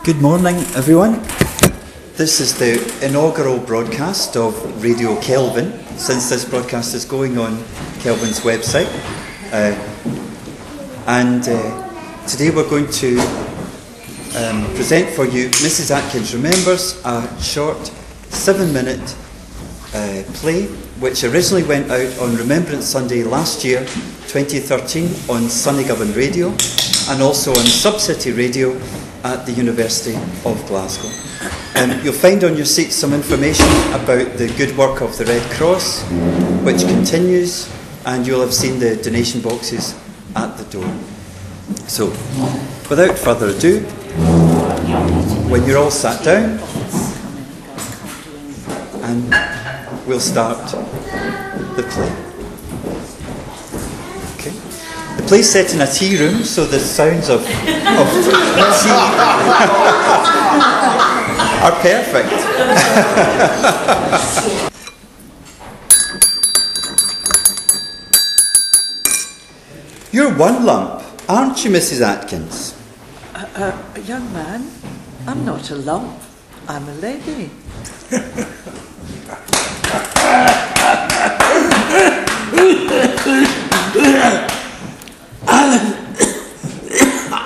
Good morning, everyone. This is the inaugural broadcast of Radio Kelvin, since this broadcast is going on Kelvin's website. Today we're going to present for you Mrs. Atkins Remembers, a short 7-minute play which originally went out on Remembrance Sunday last year, 2013, on Sunnygovan Radio and also on Sub-City Radio at the University of Glasgow. You'll find on your seats some information about the good work of the Red Cross, which continues, and you'll have seen the donation boxes at the door. So, without further ado, when you're all sat down, and we'll start the play. Okay. The play's set in a tea room, so the sounds of tea are perfect. You're one lump, aren't you, Mrs. Atkins? Young man, I'm not a lump. I'm a lady.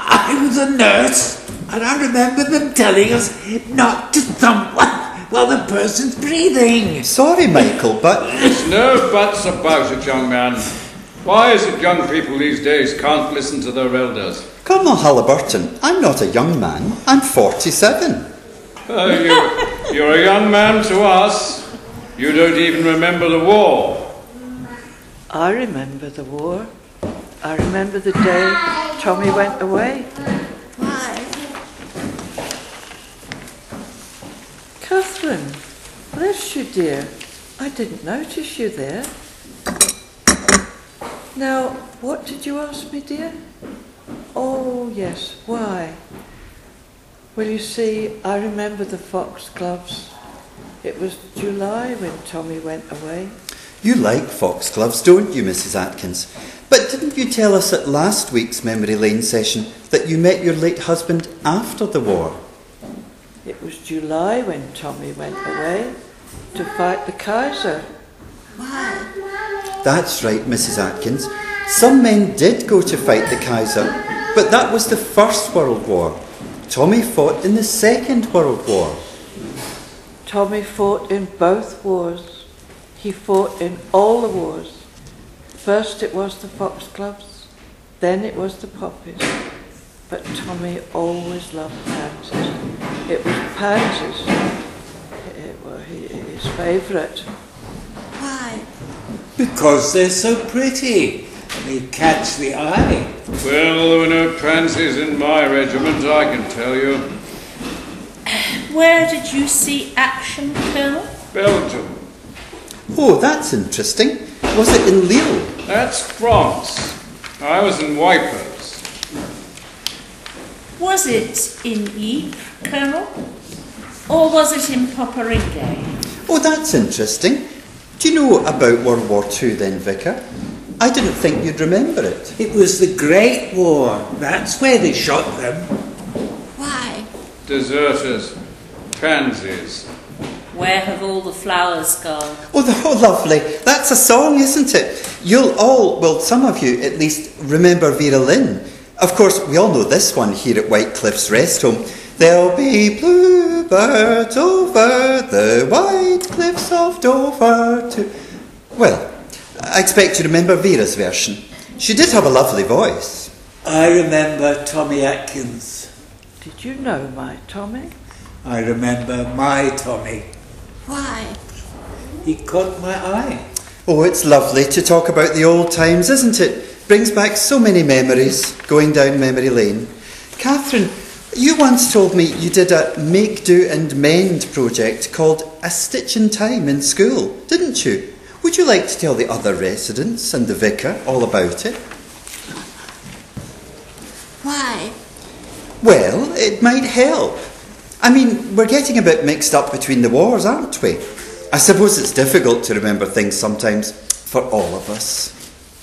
I was a nurse, and I remember them telling us not to thump while the person's breathing. Sorry, Michael, but... There's no buts about it, young man. Why is it young people these days can't listen to their elders? Colonel Halliburton, I'm not a young man. I'm 47. You're a young man to us. You don't even remember the war. I remember the war. I remember the day Tommy went away. Why? Catherine, bless you, dear. I didn't notice you there. Now, what did you ask me, dear? Oh, yes, why? Well, you see, I remember the foxgloves. It was July when Tommy went away. You like foxgloves, don't you, Mrs. Atkins? But didn't you tell us at last week's Memory Lane session that you met your late husband after the war? It was July when Tommy went away to fight the Kaiser. Why? That's right, Mrs. Atkins. Some men did go to fight the Kaiser, but that was the First World War. Tommy fought in the Second World War. Tommy fought in both wars. He fought in all the wars. First it was the foxgloves, then it was the poppies. But Tommy always loved pansies. It was pansies. It was his favourite. Why? Because they're so pretty. They catch the eye. Well, there were no pansies in my regiment, I can tell you. Where did you see action, Colonel? Belgium. Oh, that's interesting. Was it in Lille? That's France. I was in Wipers. Was it in Ypres, Colonel? Or was it in Poperinghe? Oh, that's interesting. Do you know about World War II then, Vicar? I didn't think you'd remember it. It was the Great War. That's where they shot them. Why? Deserters. Pansies. Where have all the flowers gone? Oh, lovely. That's a song, isn't it? You'll all, well, some of you at least, remember Vera Lynn. Of course, we all know this one here at Whitecliff's Rest Home. There'll be bluebirds over the white cliffs of Dover too. Well, I expect you remember Vera's version. She did have a lovely voice. I remember Tommy Atkins. Did you know my Tommy? I remember my Tommy. Why? He caught my eye. Oh, it's lovely to talk about the old times, isn't it? Brings back so many memories, going down memory lane. Catherine, you once told me you did a make, do and mend project called A Stitch in Time in school, didn't you? Would you like to tell the other residents and the vicar all about it? Why? Well, it might help. I mean, we're getting a bit mixed up between the wars, aren't we? I suppose it's difficult to remember things sometimes for all of us.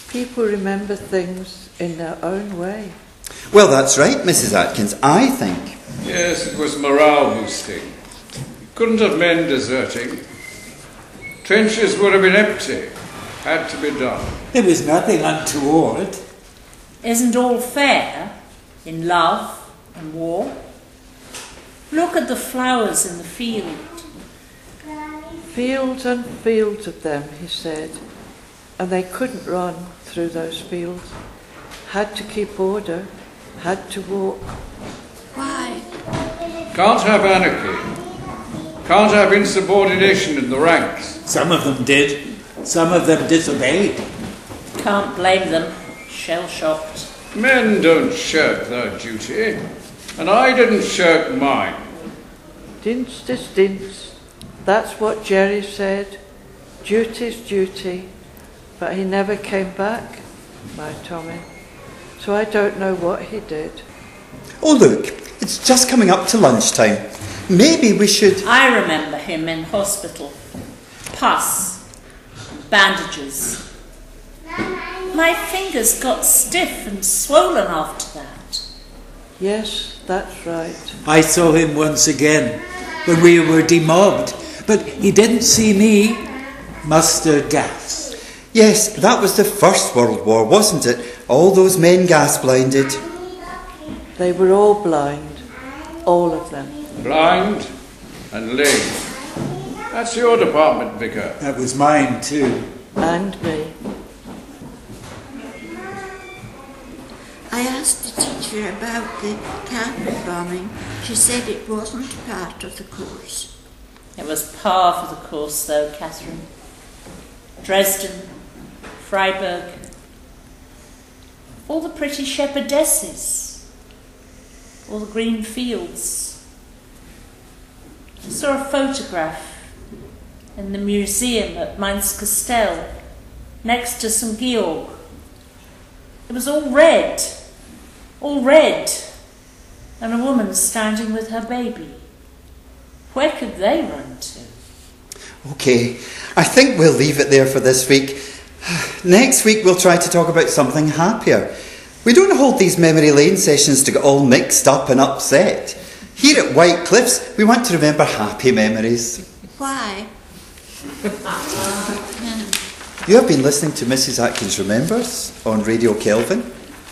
People remember things in their own way. Well, that's right, Mrs. Atkins. I think Yes, it was morale boosting. You couldn't have men deserting. Trenches would have been empty. Had to be done. There was nothing untoward. Isn't all fair in love and war? Look at the flowers in the field. Fields and fields of them, he said, and they couldn't run through those fields. Had to keep order, had to walk. Why? Can't have anarchy. Can't have insubordination in the ranks. Some of them did. Some of them disobeyed. Can't blame them. Shell-shocked. Men don't shirk their duty, and I didn't shirk mine. Dints to stints. That's what Jerry said. Duty's duty. But he never came back, my Tommy. So I don't know what he did. Oh look, it's just coming up to lunchtime. Maybe we should... I remember him in hospital. Pus. Bandages. My fingers got stiff and swollen after that. Yes, that's right. I saw him once again when we were demobbed, but he didn't see me. Mustard gas. Yes, that was the First World War, wasn't it? All those men gas blinded. They were all blind. All of them. Blind and lame. That's your department, Vicar. That was mine too. And me. I asked the teacher about the carpet bombing. She said it wasn't part of the course. It was par for the course, though, Catherine. Dresden, Freiburg, all the pretty shepherdesses, all the green fields. I saw a photograph in the museum at Mainz-Kastel, next to St. Georg. It was all red, and a woman standing with her baby. Where could they run to? OK, I think we'll leave it there for this week. Next week we'll try to talk about something happier. We don't hold these memory lane sessions to get all mixed up and upset. Here at White Cliffs, we want to remember happy memories. Why? You have been listening to Mrs. Atkins Remembers on Radio Kelvin.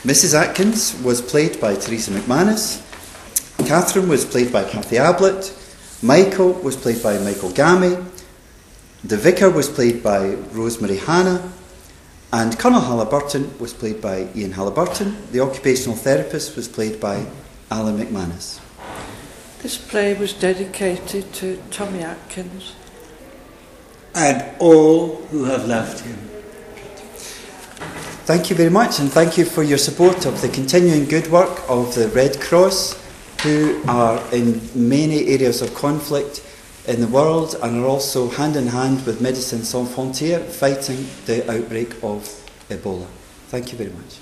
Mrs. Atkins was played by Teresa McManus. Catherine was played by Kathy Ablett. Michael was played by Michael Gammy. The Vicar was played by Rosemary Hanna. And Colonel Halliburton was played by Ian Halliburton. The occupational therapist was played by Alan McManus. This play was dedicated to Tommy Atkins. And all who have loved him. Thank you very much, and thank you for your support of the continuing good work of the Red Cross, who are in many areas of conflict in the world and are also hand in hand with Médecins Sans Frontières fighting the outbreak of Ebola. Thank you very much.